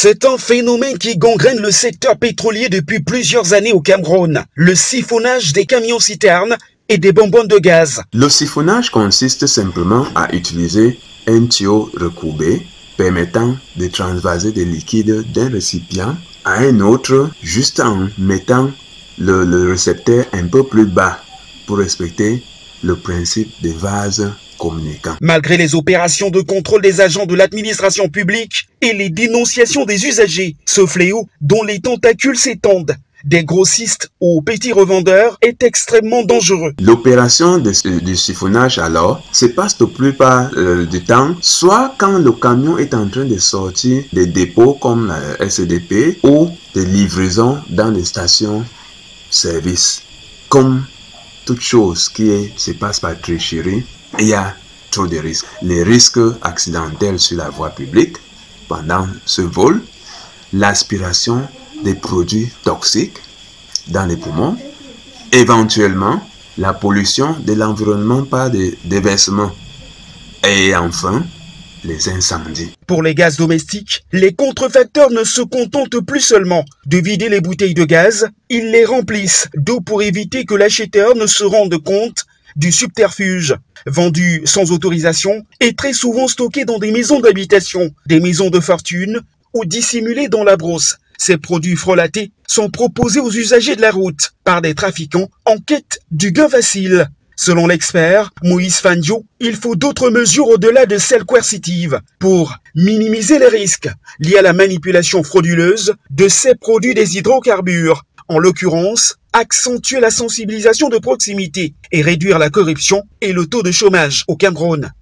C'est un phénomène qui gangrène le secteur pétrolier depuis plusieurs années au Cameroun. Le siphonnage des camions-citernes et des bonbonnes de gaz. Le siphonnage consiste simplement à utiliser un tuyau recourbé permettant de transvaser des liquides d'un récipient à un autre juste en mettant le récepteur un peu plus bas pour respecter le principe des vases communicants. Malgré les opérations de contrôle des agents de l'administration publique et les dénonciations des usagers, ce fléau dont les tentacules s'étendent des grossistes aux petits revendeurs est extrêmement dangereux. L'opération du siphonnage alors se passe la plupart du temps, soit quand le camion est en train de sortir des dépôts comme la SDP ou des livraisons dans des stations-service. Comme toute chose qui se passe par tricherie, il y a trop de risques. Les risques accidentels sur la voie publique pendant ce vol, l'aspiration des produits toxiques dans les poumons, éventuellement la pollution de l'environnement par des déversements et enfin les incendies. Pour les gaz domestiques, les contrefacteurs ne se contentent plus seulement de vider les bouteilles de gaz, ils les remplissent d'eau pour éviter que l'acheteur ne se rende compte du subterfuge. Vendu sans autorisation et très souvent stocké dans des maisons d'habitation, des maisons de fortune ou dissimulés dans la brousse. Ces produits frelatés sont proposés aux usagers de la route par des trafiquants en quête du gain facile. Selon l'expert Moïse Fandio, il faut d'autres mesures au-delà de celles coercitives pour minimiser les risques liés à la manipulation frauduleuse de ces produits des hydrocarbures. En l'occurrence, accentuer la sensibilisation de proximité et réduire la corruption et le taux de chômage au Cameroun.